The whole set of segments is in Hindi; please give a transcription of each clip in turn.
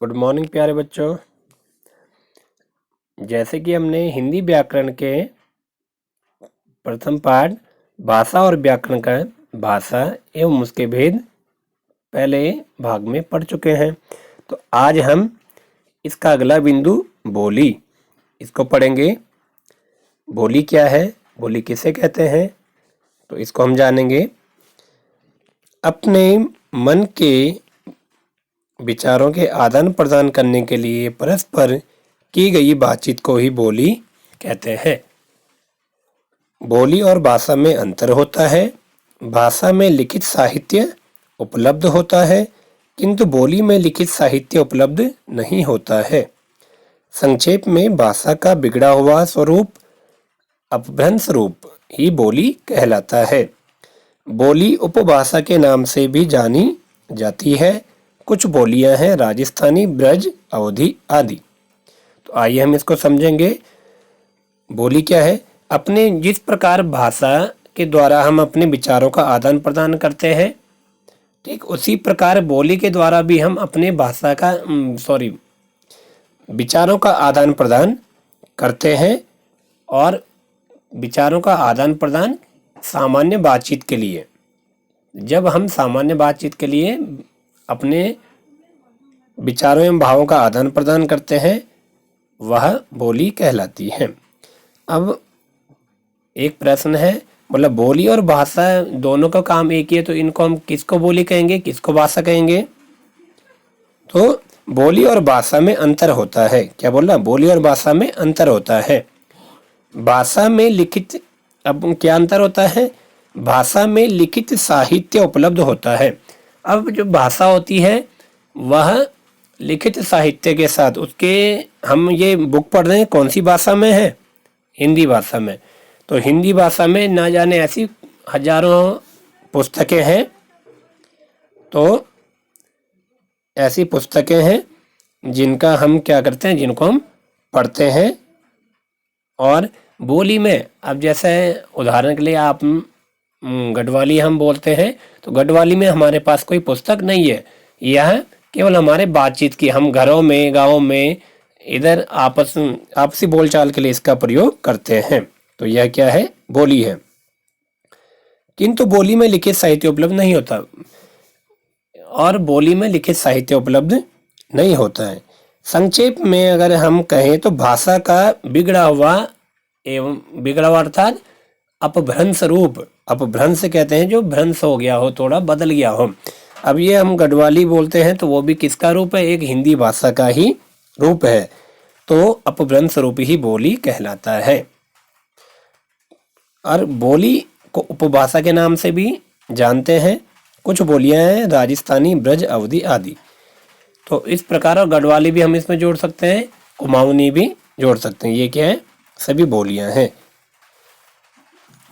गुड मॉर्निंग प्यारे बच्चों। जैसे कि हमने हिंदी व्याकरण के प्रथम पाठ भाषा और व्याकरण का भाषा एवं उसके भेद पहले भाग में पढ़ चुके हैं, तो आज हम इसका अगला बिंदु बोली इसको पढ़ेंगे। बोली क्या है, बोली किसे कहते हैं, तो इसको हम जानेंगे। अपने मन के विचारों के आदान प्रदान करने के लिए परस्पर की गई बातचीत को ही बोली कहते हैं। बोली और भाषा में अंतर होता है। भाषा में लिखित साहित्य उपलब्ध होता है, किंतु बोली में लिखित साहित्य उपलब्ध नहीं होता है। संक्षेप में भाषा का बिगड़ा हुआ स्वरूप, अपभ्रंश रूप ही बोली कहलाता है। बोली उपभाषा के नाम से भी जानी जाती है। कुछ बोलियां हैं राजस्थानी, ब्रज, अवधी आदि। तो आइए हम इसको समझेंगे। बोली क्या है? अपने जिस प्रकार भाषा के द्वारा हम अपने विचारों का आदान प्रदान करते हैं, ठीक उसी प्रकार बोली के द्वारा भी हम अपने भाषा का विचारों का आदान प्रदान करते हैं। और विचारों का आदान प्रदान सामान्य बातचीत के लिए, जब हम सामान्य बातचीत के लिए अपने विचारों एवं भावों का आदान प्रदान करते हैं, वह बोली कहलाती है। अब एक प्रश्न है, मतलब बोली और भाषा दोनों का काम एक ही है, तो इनको हम किसको बोली कहेंगे, किसको भाषा कहेंगे? तो बोली और भाषा में अंतर होता है। क्या बोला? बोली और भाषा में अंतर होता है। भाषा में लिखित, अब क्या अंतर होता है? भाषा में लिखित साहित्य उपलब्ध होता है। अब जो भाषा होती है वह लिखित साहित्य के साथ, उसके हम ये बुक पढ़ रहे हैं कौन सी भाषा में है? हिंदी भाषा में। तो हिंदी भाषा में ना जाने ऐसी हजारों पुस्तकें हैं। तो ऐसी पुस्तकें हैं जिनका हम क्या करते हैं, जिनको हम पढ़ते हैं। और बोली में, अब जैसे उदाहरण के लिए आप गढ़वाली हम बोलते हैं, तो गढ़वाली में हमारे पास कोई पुस्तक नहीं है। यह केवल हमारे बातचीत की, हम घरों में, गाँव में, इधर आपसी बोलचाल के लिए इसका प्रयोग करते हैं। तो यह क्या है? बोली है। किंतु बोली में लिखित साहित्य उपलब्ध नहीं होता, और बोली में लिखित साहित्य उपलब्ध नहीं होता है। संक्षेप में अगर हम कहें तो भाषा का बिगड़ा हुआ अर्थात अपभ्रंश रूप, अपभ्रंश कहते हैं जो भ्रंश हो गया हो, थोड़ा बदल गया हो। अब ये हम गढ़वाली बोलते हैं तो वो भी किसका रूप है? एक हिंदी भाषा का ही रूप है। तो अपभ्रंश रूप ही बोली कहलाता है। और बोली को उपभाषा के नाम से भी जानते हैं। कुछ बोलियां हैं राजस्थानी, ब्रज, अवधी आदि। तो इस प्रकार, और गढ़वाली भी हम इसमें जोड़ सकते हैं, कुमाऊनी भी जोड़ सकते हैं। ये क्या है? सभी बोलियां हैं।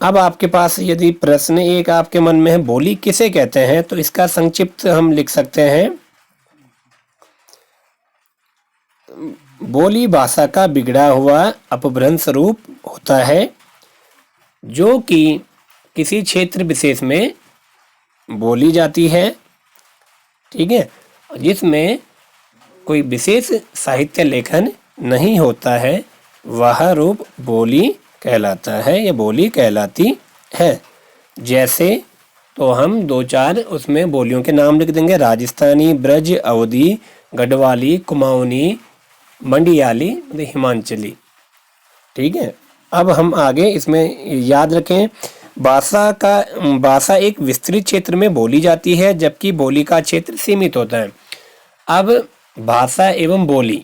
अब आपके पास यदि प्रश्न एक आपके मन में है, बोली किसे कहते हैं, तो इसका संक्षिप्त हम लिख सकते हैं। बोली भाषा का बिगड़ा हुआ अपभ्रंश रूप होता है, जो कि किसी क्षेत्र विशेष में बोली जाती है, ठीक है, जिसमें कोई विशेष साहित्य लेखन नहीं होता है, वह रूप बोली कहलाता है या बोली कहलाती है। जैसे, तो हम दो चार उसमें बोलियों के नाम लिख देंगे: राजस्थानी, ब्रज, अवधी, गढ़वाली, कुमाऊनी, मंडियाली, हिमांचली। ठीक है। अब हम आगे इसमें याद रखें, भाषा एक विस्तृत क्षेत्र में बोली जाती है, जबकि बोली का क्षेत्र सीमित होता है। अब भाषा एवं बोली,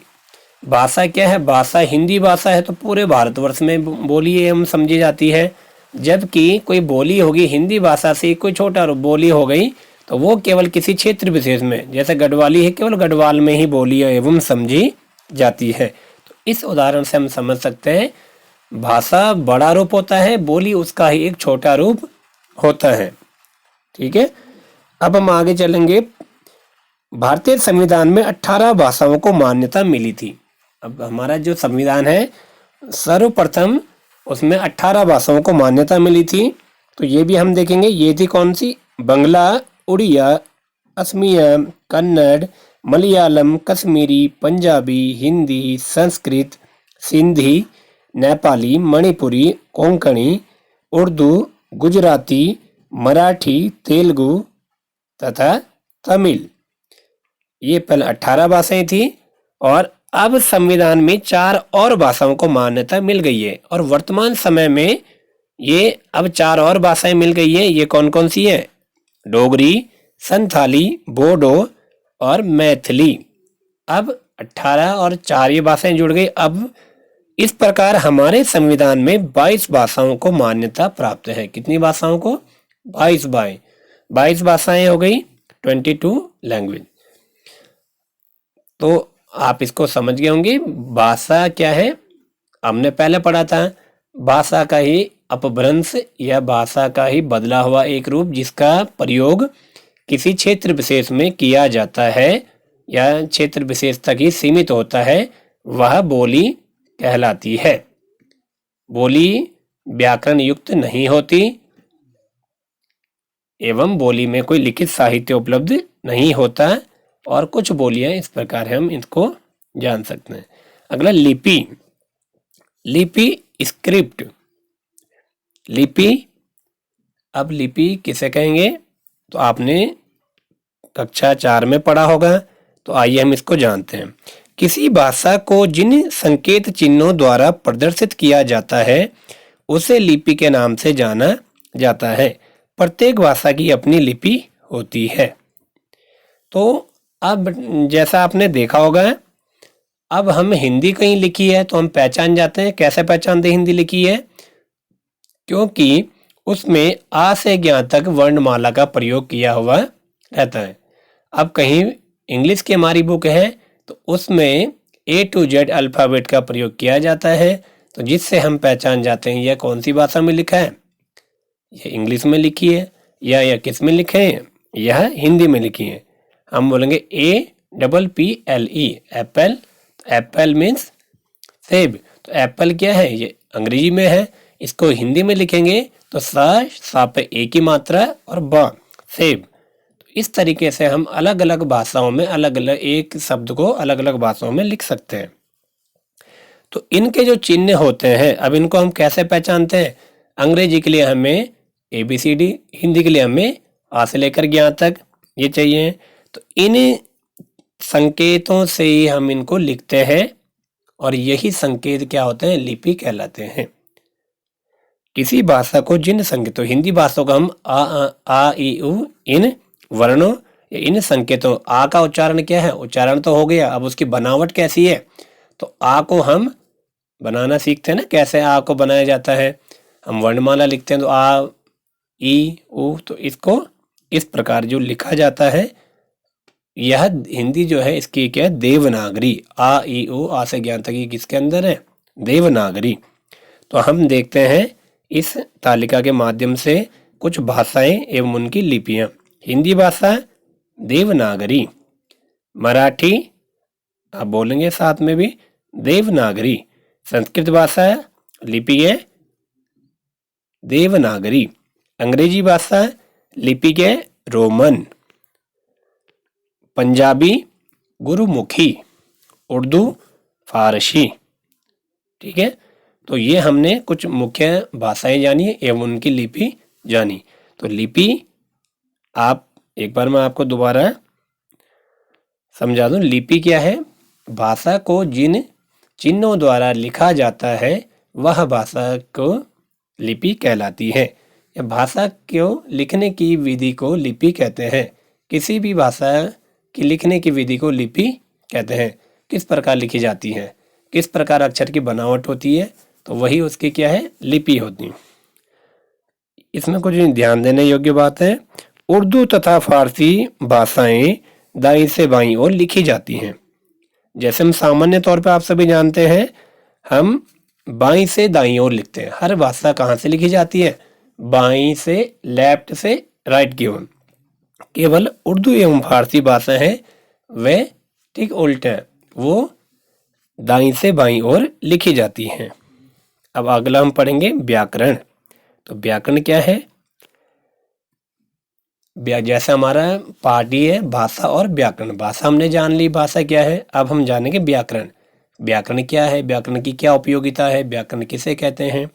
भाषा क्या है? भाषा हिंदी भाषा है तो पूरे भारतवर्ष में बोली एवं समझी जाती है, जबकि कोई बोली होगी हिंदी भाषा से कोई छोटा बोली हो गई तो वो केवल किसी क्षेत्र विशेष में, जैसे गढ़वाली है, केवल गढ़वाल में ही बोली एवं समझी जाती है। तो इस उदाहरण से हम समझ सकते हैं भाषा बड़ा रूप होता है, बोली उसका ही एक छोटा रूप होता है। ठीक है। अब हम आगे चलेंगे। भारतीय संविधान में 18 भाषाओं को मान्यता मिली थी। अब हमारा जो संविधान है, सर्वप्रथम उसमें 18 भाषाओं को मान्यता मिली थी। तो ये भी हम देखेंगे, ये थी कौन सी? बंगला, उड़िया, असमिया, कन्नड़, मलयालम, कश्मीरी, पंजाबी, हिंदी, संस्कृत, सिंधी, नेपाली, मणिपुरी, कोंकणी, उर्दू, गुजराती, मराठी, तेलुगु तथा तमिल। ये पहले 18 भाषाएं थी और अब संविधान में 4 और भाषाओं को मान्यता मिल गई है और वर्तमान समय में ये अब 4 और भाषाएं मिल गई है। ये कौन कौन सी है? डोगरी, संथाली, बोडो और मैथिली। अब 18 और 4 ये भाषाएं जुड़ गई। अब इस प्रकार हमारे संविधान में 22 भाषाओं को मान्यता प्राप्त है। कितनी भाषाओं को? 22 भाषाएं हो गई, 22 लैंग्वेज। तो आप इसको समझ गए होंगे। भाषा क्या है? हमने पहले पढ़ा था, भाषा का ही अपभ्रंश या भाषा का ही बदला हुआ एक रूप जिसका प्रयोग किसी क्षेत्र विशेष में किया जाता है या क्षेत्र विशेष तक ही सीमित होता है, वह बोली कहलाती है। बोली व्याकरण युक्त नहीं होती एवं बोली में कोई लिखित साहित्य उपलब्ध नहीं होता और कुछ बोलियां इस प्रकार हम इनको जान सकते हैं। अगला लिपि। लिपि स्क्रिप्ट। लिपि, अब लिपि किसे कहेंगे? तो आपने कक्षा 4 में पढ़ा होगा, तो आइए हम इसको जानते हैं। किसी भाषा को जिन संकेत चिन्हों द्वारा प्रदर्शित किया जाता है उसे लिपि के नाम से जाना जाता है। प्रत्येक भाषा की अपनी लिपि होती है। तो अब जैसा आपने देखा होगा, अब हम हिंदी कहीं लिखी है तो हम पहचान जाते हैं। कैसे पहचानते हिंदी लिखी है? क्योंकि उसमें आ से ज्ञ तक वर्णमाला का प्रयोग किया हुआ रहता है। अब कहीं इंग्लिश की हमारी बुक है तो उसमें A to Z अल्फ़ाबेट का प्रयोग किया जाता है, तो जिससे हम पहचान जाते हैं यह कौन सी भाषा में लिखा है। यह इंग्लिश में लिखी है या यह किस में लिखे हैं? यह हिंदी में लिखी है। हम बोलेंगे APPLE, एप्पल। एप्पल मीन्स सेब। तो एप्पल क्या है? ये अंग्रेजी में है। इसको हिंदी में लिखेंगे तो सा पे ए की मात्रा और ब, सेब। तो इस तरीके से हम अलग अलग भाषाओं में अलग अलग एक शब्द को अलग अलग भाषाओं में लिख सकते हैं। तो इनके जो चिन्ह होते हैं, अब इनको हम कैसे पहचानते हैं? अंग्रेजी के लिए हमें ABCD, हिंदी के लिए हमें आ से लेकर ज्ञ तक ये चाहिए। तो इन संकेतों से ही हम इनको लिखते हैं और यही संकेत क्या होते हैं? लिपि कहलाते हैं। किसी भाषा को जिन संकेतों, हिंदी भाषा को हम आ ई उ इन वर्णों या इन संकेतों, आ का उच्चारण क्या है? उच्चारण तो हो गया, अब उसकी बनावट कैसी है? तो आ को हम बनाना सीखते हैं ना, कैसे आ को बनाया जाता है। हम वर्णमाला लिखते हैं तो आ ई उ, तो इसको इस प्रकार जो लिखा जाता है, यह हिंदी जो है इसकी क्या है? देवनागरी। आ ई उ आ से ज्ञान तक ये किसके अंदर है? देवनागरी। तो हम देखते हैं इस तालिका के माध्यम से कुछ भाषाएं एवं उनकी लिपियां। हिंदी भाषा देवनागरी, मराठी आप बोलेंगे साथ में भी देवनागरी, संस्कृत भाषा लिपि है देवनागरी, अंग्रेजी भाषा लिपि है रोमन, पंजाबी गुरुमुखी, उर्दू फारसी। ठीक है, तो ये हमने कुछ मुख्य भाषाएं जानी एवं उनकी लिपि जानी। तो लिपि आप एक बार मैं आपको दोबारा समझा दूं। लिपि क्या है? भाषा को जिन चिन्हों द्वारा लिखा जाता है वह भाषा को लिपि कहलाती है। या भाषा को लिखने की विधि को लिपि कहते हैं। किसी भी भाषा की लिखने की विधि को लिपि कहते हैं। किस प्रकार लिखी जाती है, किस प्रकार अक्षर की बनावट होती है, तो वही उसकी क्या है? लिपि होती है। इसमें कुछ ध्यान देने योग्य बात है। उर्दू तथा फारसी भाषाएं दाईं से बाईं ओर लिखी जाती हैं। जैसे हम सामान्य तौर पर आप सभी जानते हैं, हम बाईं से दाईं ओर लिखते हैं। हर भाषा कहाँ से लिखी जाती है? बाईं से, लेफ्ट से राइट की ओर। केवल उर्दू एवं फारसी भाषा है वे ठीक उल्टे हैं, वो दाईं से बाईं ओर लिखी जाती हैं। अब अगला हम पढ़ेंगे व्याकरण। तो व्याकरण क्या है? जैसे हमारा पार्ट है भाषा और व्याकरण। भाषा हमने जान ली, भाषा क्या है। अब हम जानेंगे व्याकरण। व्याकरण क्या है, व्याकरण की क्या उपयोगिता है, व्याकरण किसे कहते हैं।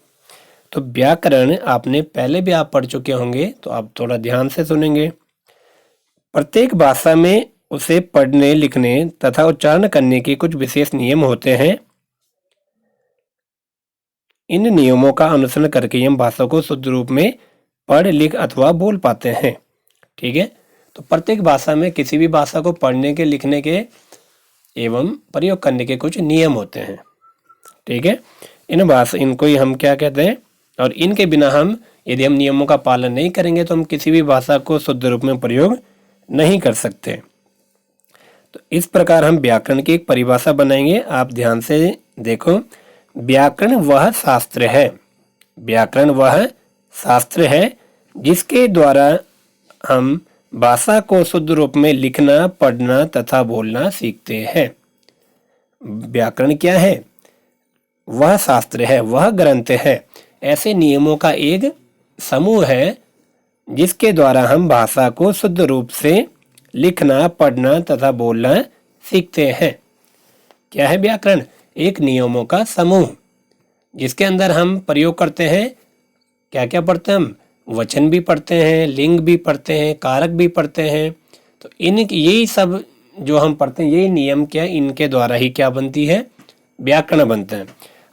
तो व्याकरण आपने पहले भी आप पढ़ चुके होंगे, तो आप थोड़ा ध्यान से सुनेंगे। प्रत्येक भाषा में उसे पढ़ने, लिखने तथा उच्चारण करने के कुछ विशेष नियम होते हैं। इन नियमों का अनुसरण करके हम भाषा को शुद्ध रूप में पढ़, लिख अथवा बोल पाते हैं। ठीक है। तो प्रत्येक भाषा में किसी भी भाषा को पढ़ने के, लिखने के एवं प्रयोग करने के कुछ नियम होते हैं। ठीक है। इनको ही हम क्या कहते हैं, और इनके बिना यदि हम नियमों का पालन नहीं करेंगे तो हम किसी भी भाषा को शुद्ध रूप में प्रयोग नहीं कर सकते। तो इस प्रकार हम व्याकरण की एक परिभाषा बनाएंगे। आप ध्यान से देखो। व्याकरण वह शास्त्र है, व्याकरण वह शास्त्र है जिसके द्वारा हम भाषा को शुद्ध रूप में लिखना, पढ़ना तथा बोलना सीखते हैं। व्याकरण क्या है? वह शास्त्र है, वह ग्रंथ है, ऐसे नियमों का एक समूह है जिसके द्वारा हम भाषा को शुद्ध रूप से लिखना, पढ़ना तथा बोलना सीखते हैं। क्या है व्याकरण? एक नियमों का समूह जिसके अंदर हम प्रयोग करते हैं। क्या क्या पढ़ते हैं हम? वचन भी पढ़ते हैं, लिंग भी पढ़ते हैं, कारक भी पढ़ते हैं। तो यही सब जो हम पढ़ते हैं, यही नियम क्या, इनके द्वारा ही क्या बनती है? व्याकरण बनते हैं।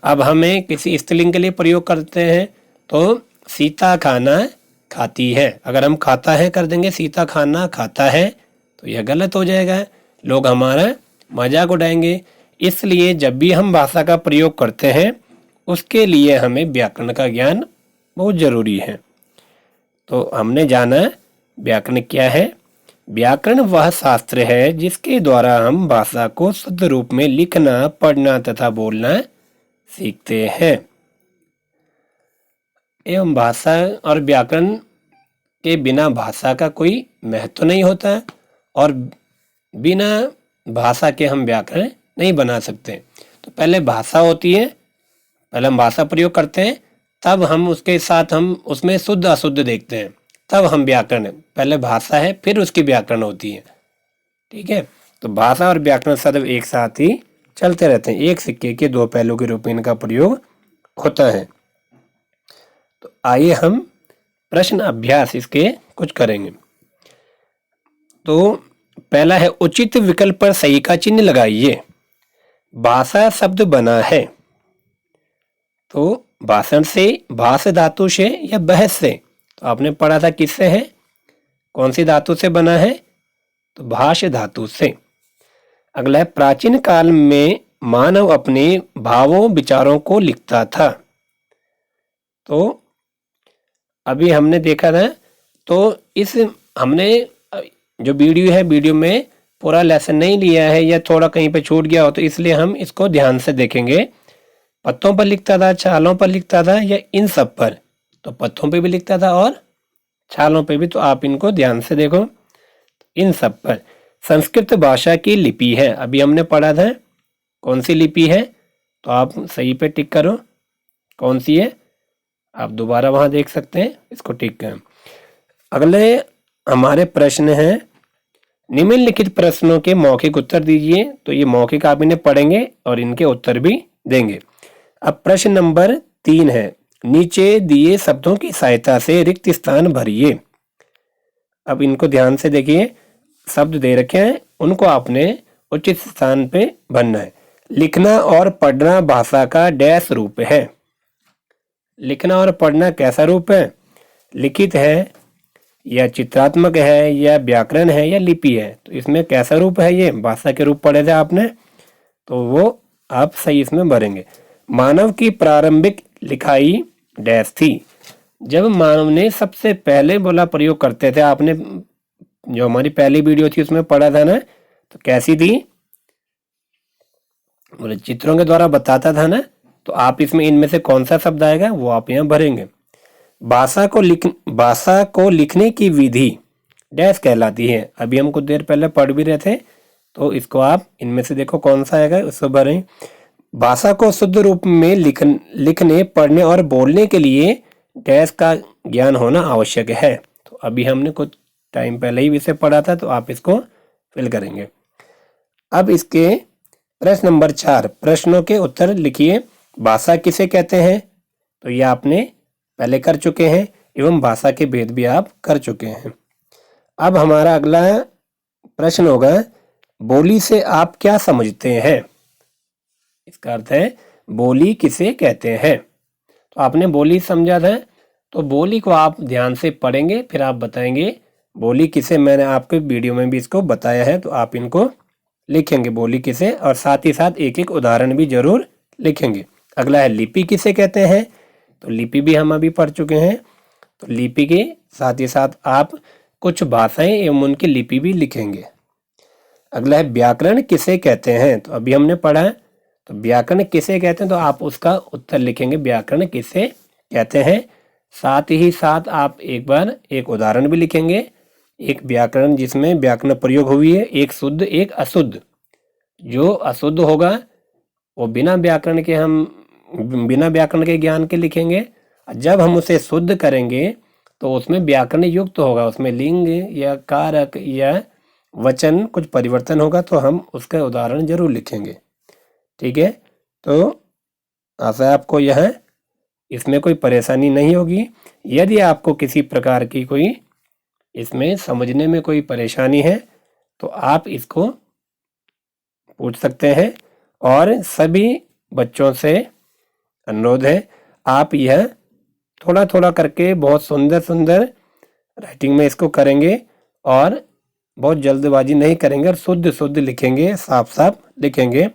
अब हमें किसी स्त्रीलिंग के लिए प्रयोग करते हैं तो सीता खाना खाती है। अगर हम खाता है कर देंगे, सीता खाना खाता है, तो यह गलत हो जाएगा, लोग हमारा मजाक उड़ाएंगे। इसलिए जब भी हम भाषा का प्रयोग करते हैं उसके लिए हमें व्याकरण का ज्ञान बहुत जरूरी है। तो हमने जाना व्याकरण क्या है। व्याकरण वह शास्त्र है जिसके द्वारा हम भाषा को शुद्ध रूप में लिखना, पढ़ना तथा बोलना सीखते हैं। एवं भाषा और व्याकरण के बिना भाषा का कोई महत्व नहीं होता, और बिना भाषा के हम व्याकरण नहीं बना सकते। तो पहले भाषा होती है, पहले हम भाषा प्रयोग करते हैं, तब हम उसके साथ हम उसमें शुद्ध अशुद्ध देखते हैं, तब हम व्याकरण। पहले भाषा है फिर उसकी व्याकरण होती है। ठीक है। तो भाषा और व्याकरण सदैव एक साथ ही चलते रहते हैं, एक सिक्के के दो पहलू के रूप में इनका प्रयोग होता है। तो आइए हम प्रश्न अभ्यास इसके कुछ करेंगे। तो पहला है, उचित विकल्प पर सही का चिन्ह लगाइए। भाषा शब्द बना है तो भाषण से, भाष धातु से या बहस से? तो आपने पढ़ा था किससे है, कौन सी धातु से बना है? तो भाष धातु से। अगला है, प्राचीन काल में मानव अपने भावों, विचारों को लिखता था। तो अभी हमने देखा था, तो इस हमने जो वीडियो है, वीडियो में पूरा लेसन नहीं लिया है या थोड़ा कहीं पे छूट गया हो, तो इसलिए हम इसको ध्यान से देखेंगे। पत्तों पर लिखता था, छालों पर लिखता था या इन सब पर? तो पत्तों पे भी लिखता था और छालों पे भी, तो आप इनको ध्यान से देखो, इन सब पर। संस्कृत भाषा की लिपि है, अभी हमने पढ़ा था, कौन सी लिपि है? तो आप सही पे टिक करो, कौन सी है? आप दोबारा वहां देख सकते हैं, इसको टिक करें। अगले हमारे प्रश्न हैं, निम्नलिखित प्रश्नों के मौखिक उत्तर दीजिए। तो ये मौखिक आप इन्हें पढ़ेंगे और इनके उत्तर भी देंगे। अब प्रश्न नंबर 3 है, नीचे दिए शब्दों की सहायता से रिक्त स्थान भरिए। अब इनको ध्यान से देखिए, शब्द दे रखे हैं, उनको आपने उचित स्थान पे भरना है। लिखना और पढ़ना भाषा का डैश रूप है। लिखना और पढ़ना कैसा रूप है? लिखित है या चित्रात्मक है या व्याकरण है या लिपि है? तो इसमें कैसा रूप है? ये भाषा के रूप पढ़े थे आपने, तो वो आप सही इसमें भरेंगे। मानव की प्रारंभिक लिखाई डैश थी। जब मानव ने सबसे पहले बोला प्रयोग करते थे, आपने जो हमारी पहली वीडियो थी उसमें पढ़ा था ना, तो कैसी थी? बोले चित्रों के द्वारा बताता था ना। तो आप इसमें इनमें से कौन सा शब्द आएगा वो आप यहाँ भरेंगे। भाषा को लिखने की विधि डैश कहलाती है। अभी हम कुछ देर पहले पढ़ भी रहे थे, तो इसको आप इनमें से देखो कौन सा आएगा, उसको भरें। भाषा को शुद्ध रूप में लिखने, पढ़ने और बोलने के लिए डैश का ज्ञान होना आवश्यक है। तो अभी हमने कुछ टाइम पहले ही विषय पढ़ा था, तो आप इसको फिल करेंगे। अब इसके प्रश्न नंबर 4, प्रश्नों के उत्तर लिखिए। भाषा किसे कहते हैं? तो ये आपने पहले कर चुके हैं, एवं भाषा के भेद भी आप कर चुके हैं। अब हमारा अगला प्रश्न होगा, बोली से आप क्या समझते हैं? इसका अर्थ है बोली किसे कहते हैं। तो आपने बोली समझा था, तो बोली को आप ध्यान से पढ़ेंगे, फिर आप बताएंगे बोली किसे। मैंने आपके वीडियो में भी इसको बताया है, तो आप इनको लिखेंगे बोली किसे, और साथ ही साथ एक एक उदाहरण भी जरूर लिखेंगे। अगला है लिपि किसे कहते हैं? तो लिपि भी हम अभी पढ़ चुके हैं, तो लिपि के साथ ही साथ आप कुछ भाषाएं एवं उनकी लिपि भी लिखेंगे। अगला है व्याकरण किसे कहते हैं? तो अभी हमने पढ़ा है, तो व्याकरण किसे कहते हैं, तो आप उसका उत्तर लिखेंगे व्याकरण किसे कहते हैं। साथ ही साथ आप एक बार एक उदाहरण भी लिखेंगे, एक व्याकरण जिसमें व्याकरण प्रयोग हुई है, एक शुद्ध एक अशुद्ध। जो अशुद्ध होगा वो बिना व्याकरण के ज्ञान के लिखेंगे। जब हम उसे शुद्ध करेंगे तो उसमें व्याकरण युक्त होगा, उसमें लिंग या कारक या वचन कुछ परिवर्तन होगा, तो हम उसका उदाहरण जरूर लिखेंगे। ठीक है, तो आशा है आपको यह इसमें कोई परेशानी नहीं होगी। यदि आपको किसी प्रकार की कोई इसमें समझने में कोई परेशानी है तो आप इसको पूछ सकते हैं। और सभी बच्चों से अनुरोध है, आप यह थोड़ा थोड़ा करके बहुत सुंदर सुंदर राइटिंग में इसको करेंगे, और बहुत जल्दबाजी नहीं करेंगे, और शुद्ध शुद्ध लिखेंगे, साफ साफ लिखेंगे,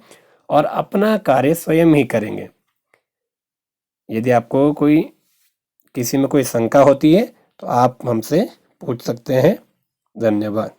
और अपना कार्य स्वयं ही करेंगे। यदि आपको कोई किसी में कोई शंका होती है तो आप हमसे पूछ सकते हैं। धन्यवाद।